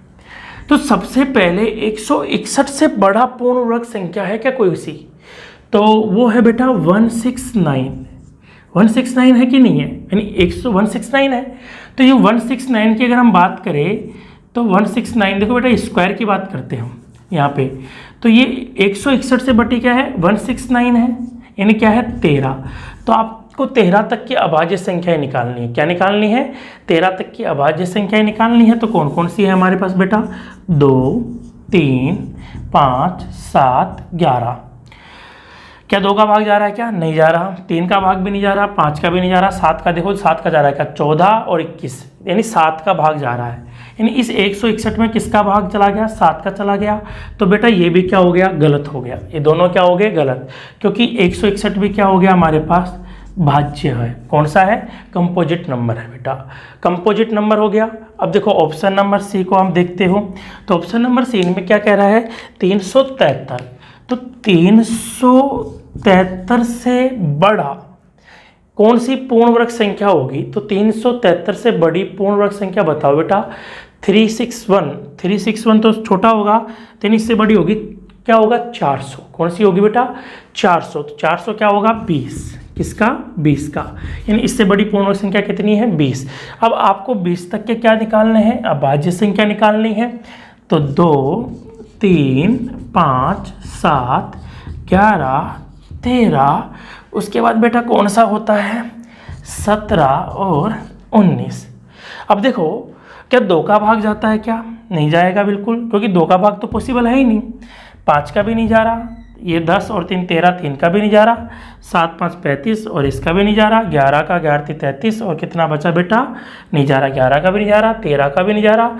तो सबसे पहले 161 से बड़ा पूर्ण वर्ग संख्या है क्या कोई सी, तो वो है बेटा 169। 169 है कि नहीं है, यानी 169 है। तो ये 169 की अगर हम बात करें तो 169, देखो बेटा स्क्वायर की बात करते हैं हम यहाँ पे, तो ये 161 से बटी क्या है 169 है, यानी क्या है 13। तो आपको 13 तक की अभाज्य संख्याएं निकालनी है। क्या निकालनी है? 13 तक की अभाज्य संख्याएं निकालनी है। तो कौन कौन सी है हमारे पास बेटा? 2, 3, 5, 7, 11। क्या 2 का भाग जा रहा है? क्या नहीं जा रहा। 3 का भाग भी नहीं जा रहा, 5 का भी नहीं जा रहा, 7 का, देखो 7 का जा रहा है क्या 14 और 21, यानी 7 का भाग जा रहा है। यानी इस 161 में किसका भाग चला गया? 7 का चला गया। तो बेटा ये भी क्या हो गया? गलत हो गया। ये दोनों क्या हो गए? गलत, क्योंकि 161 भी क्या हो गया हमारे पास? भाज्य है। कौन सा है? कंपोजिट नंबर है बेटा, कंपोजिट नंबर हो गया। अब देखो ऑप्शन नंबर सी को हम देखते हो, तो ऑप्शन नंबर सी में क्या कह रहा है? 373। तो 373 से बड़ा कौन सी पूर्ण वर्ग संख्या होगी? तो 373 से बड़ी पूर्ण वर्ग संख्या बताओ बेटा। 361 तो छोटा होगा, तो इससे बड़ी होगी क्या होगा? 400। कौन सी होगी बेटा? 400। तो 400 क्या होगा? 20। किसका? 20 का। यानी इससे बड़ी पूर्ण वर्ग संख्या कितनी है? 20। अब आपको 20 तक के क्या निकालने हैं? अभाज्य संख्या निकालनी है। तो 2, 3, 5, 7, 11, 13, उसके बाद बेटा कौन सा होता है? 17 और 19। अब देखो क्या 2 का भाग जाता है? क्या नहीं जाएगा बिल्कुल, क्योंकि 2 का भाग तो पॉसिबल है ही नहीं। 5 का भी नहीं जा रहा, ये 10 और 3 13, 3 का भी नहीं जा रहा, 7 5 35 और इसका भी नहीं जा रहा, 11 का 11 3 33 और कितना बचा बेटा? नहीं जा रहा, 11 का भी नहीं जा रहा, 13 का भी नहीं जा रहा,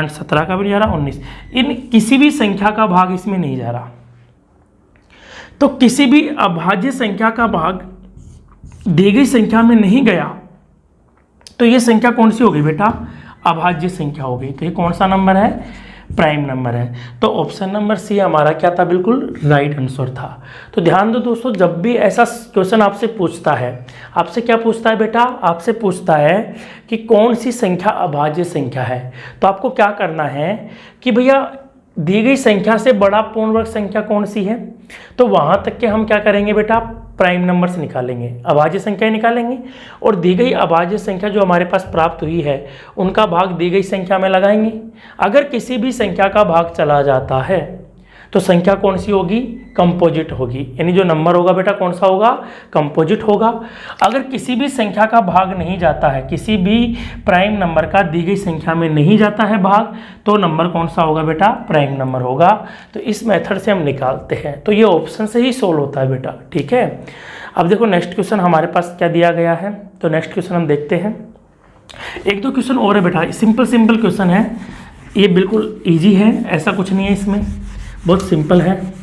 17 का भी नहीं जा रहा, 19। इन किसी भी संख्या का भाग इसमें नहीं जा रहा। तो किसी भी अभाज्य संख्या का भाग दी गई संख्या में नहीं गया, तो ये संख्या कौन सी होगी बेटा? अभाज्य संख्या होगी। तो ये कौन सा नंबर है? प्राइम नंबर है। तो ऑप्शन नंबर सी हमारा क्या था? बिल्कुल राइट आंसर था। तो ध्यान दो दोस्तों, जब भी ऐसा क्वेश्चन आपसे पूछता है, आपसे क्या पूछता है बेटा? आपसे पूछता है कि कौन सी संख्या अभाज्य संख्या है, तो आपको क्या करना है कि भैया दी गई संख्या से बड़ा पूर्ण वर्ग संख्या कौन सी है, तो वहां तक के हम क्या करेंगे बेटा? प्राइम नंबर से निकालेंगे, अभाज्य संख्या निकालेंगे, और दी गई अभाज्य संख्या जो हमारे पास प्राप्त हुई है उनका भाग दी गई संख्या में लगाएंगे। अगर किसी भी संख्या का भाग चला जाता है तो संख्या कौन सी होगी? कंपोजिट होगी। यानी जो नंबर होगा बेटा कौन सा होगा? कंपोजिट होगा। अगर किसी भी संख्या का भाग नहीं जाता है, किसी भी प्राइम नंबर का दी गई संख्या में नहीं जाता है भाग, तो नंबर कौन सा होगा बेटा? प्राइम नंबर होगा। तो इस मेथड से हम निकालते हैं। तो ये ऑप्शन से ही सोल्व होता है बेटा, ठीक है। अब देखो नेक्स्ट क्वेश्चन हमारे पास क्या दिया गया है, तो नेक्स्ट क्वेश्चन हम देखते हैं। 1-2 क्वेश्चन और है बेटा, सिंपल क्वेश्चन है, ये बिल्कुल ईजी है, ऐसा कुछ नहीं है इसमें, बहुत सिंपल है।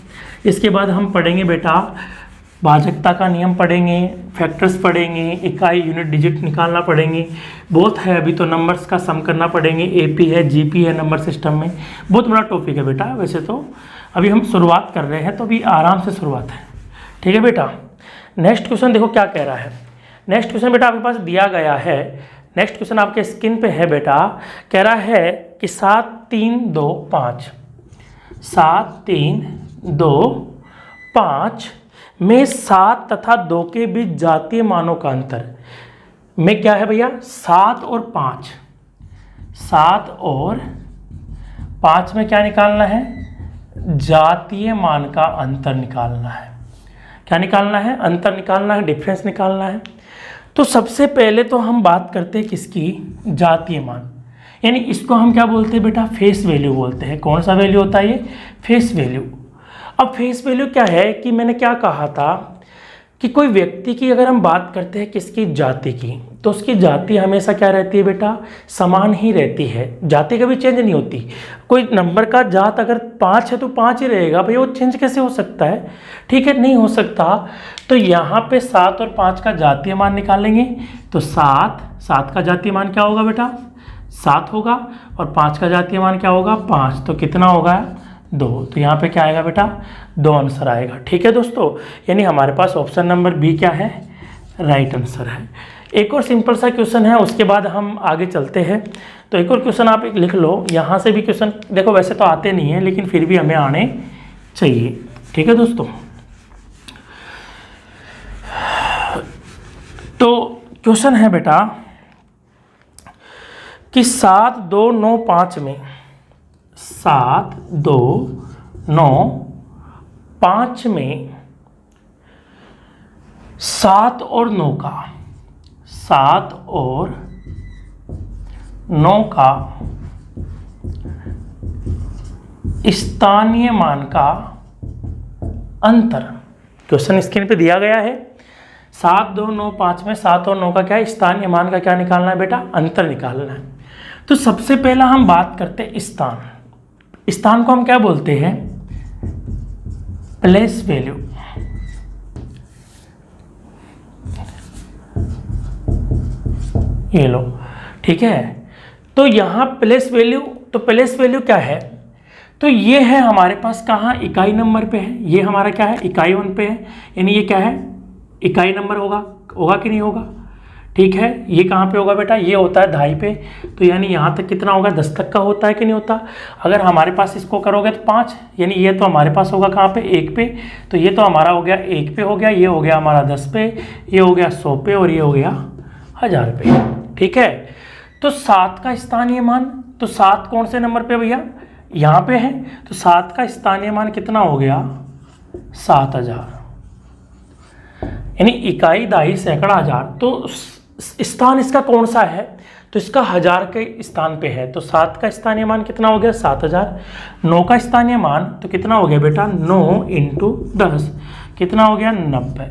इसके बाद हम पढ़ेंगे बेटा भाजकता का नियम पढ़ेंगे, फैक्टर्स पढ़ेंगे, इकाई यूनिट डिजिट निकालना पढ़ेंगे, बहुत है अभी तो, नंबर्स का सम करना पढ़ेंगे, एपी है, जीपी है नंबर सिस्टम में, बहुत बड़ा टॉपिक है बेटा। वैसे तो अभी हम शुरुआत कर रहे हैं, तो अभी आराम से शुरुआत है, ठीक है बेटा। नेक्स्ट क्वेश्चन देखो क्या कह रहा है। नेक्स्ट क्वेश्चन बेटा आपके पास दिया गया है, नेक्स्ट क्वेश्चन आपके स्क्रीन पे है बेटा। कह रहा है कि 7 3 2 5 7 3 2 5 में 7 तथा 2 के बीच जातीय मानों का अंतर में क्या है भैया? 7 और 5, 7 और 5 में क्या निकालना है? जातीय मान का अंतर निकालना है। क्या निकालना है? अंतर निकालना है, डिफरेंस निकालना है। तो सबसे पहले तो हम बात करते हैं किसकी? जातीय मान, यानी इसको हम क्या बोलते हैं बेटा? फेस वैल्यू बोलते हैं। कौन सा वैल्यू होता है ये? Face value. अब फेस वैल्यू क्या है कि मैंने क्या कहा था कि कोई व्यक्ति की अगर हम बात करते हैं किसकी? जाति की, तो उसकी जाति हमेशा क्या रहती है बेटा? समान ही रहती है, जाति कभी चेंज नहीं होती। कोई नंबर का जात अगर 5 है तो 5 ही रहेगा भैया, वो चेंज कैसे हो सकता है? ठीक है, नहीं हो सकता। तो यहाँ पे 7 और 5 का जातीय मान निकालेंगे, तो 7 का जातीय मान क्या होगा बेटा? 7 होगा, और 5 का जातीय मान क्या होगा? 5। तो कितना होगा? 2। तो यहाँ पे क्या आएगा बेटा? 2 आंसर आएगा, ठीक है दोस्तों। यानी हमारे पास ऑप्शन नंबर बी क्या है? राइट आंसर है। एक और सिंपल सा क्वेश्चन है, उसके बाद हम आगे चलते हैं। तो एक और क्वेश्चन आप एक लिख लो, यहाँ से भी क्वेश्चन देखो, वैसे तो आते नहीं हैं लेकिन फिर भी हमें आने चाहिए, ठीक है दोस्तों। तो क्वेश्चन है बेटा कि 7 2 9 5 में 7 2 9 5 में 7 और 9 का 7 और 9 का स्थानीय मान का अंतर क्वेश्चन स्क्रीन पे दिया गया है। 7 2 9 5 में 7 और 9 का क्या है, स्थानीय मान का क्या निकालना है बेटा, अंतर निकालना है। तो सबसे पहला हम बात करते हैं स्थान। स्थान को हम क्या बोलते हैं, प्लेस वैल्यू। ये लो, ठीक है। तो यहां प्लेस वैल्यू, तो प्लेस वैल्यू क्या है, तो ये है हमारे पास कहाँ, इकाई नंबर पे है। ये हमारा क्या है, इकाई 1 पे है, यानी ये क्या है, इकाई नंबर होगा कि नहीं होगा, ठीक है। ये कहाँ पे होगा बेटा, ये होता है 2.5 पे, तो यानी यहाँ तक कितना होगा, 10 तक का होता है कि नहीं होता। अगर हमारे पास इसको करोगे तो 5, यानी ये तो हमारे पास होगा कहाँ पे, 1 पे, तो ये तो हमारा हो गया 1 पे हो गया, ये हो गया हमारा 10 पे, ये हो गया 100 पे, और ये हो गया 1000 पे, ठीक है। तो 7 का स्थानीय मान, तो 7 कौन से नंबर पे भैया, यहाँ पे है, तो 7 का स्थानीय मान कितना हो गया, 7000, यानी इकाई, दाही, सैकड़ा, हजार। तो स्थान इसका कौन सा है, तो इसका 1000 के स्थान पे है। तो 7 का स्थानीय मान कितना हो गया, 7000। 9 का स्थानीय मान तो कितना हो गया बेटा, 9 × 10 कितना हो गया, 90।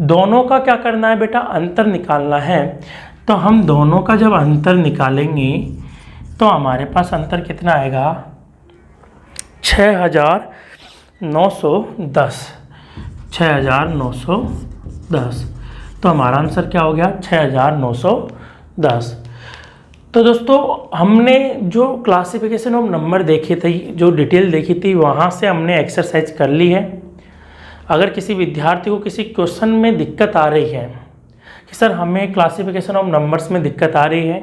दोनों का क्या करना है बेटा, अंतर निकालना है। तो हम दोनों का जब अंतर निकालेंगे तो हमारे पास अंतर कितना आएगा, 6910, 6910। तो हमारा आंसर क्या हो गया, 6910। तो दोस्तों हमने जो क्लासिफिकेशन ऑफ नंबर देखे थे, जो डिटेल देखी थी, वहाँ से हमने एक्सरसाइज कर ली है। अगर किसी विद्यार्थी को किसी क्वेश्चन में दिक्कत आ रही है कि सर हमें क्लासिफिकेशन ऑफ नंबर्स में दिक्कत आ रही है,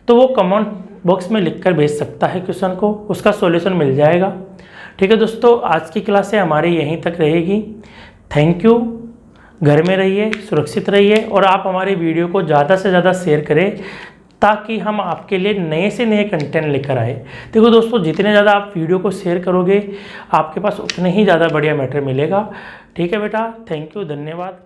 तो वो कमेंट बॉक्स में लिखकर भेज सकता है क्वेश्चन को, उसका सॉल्यूशन मिल जाएगा। ठीक है दोस्तों, आज की क्लासें हमारी यहीं तक रहेगी। Thank you. घर में रहिए, सुरक्षित रहिए, और आप हमारे वीडियो को ज़्यादा से ज़्यादा शेयर करें ताकि हम आपके लिए नए से नए कंटेंट लेकर आए। देखो दोस्तों, जितने ज़्यादा आप वीडियो को शेयर करोगे आपके पास उतने ही ज़्यादा बढ़िया मैटर मिलेगा। ठीक है बेटा, थैंक यू, धन्यवाद।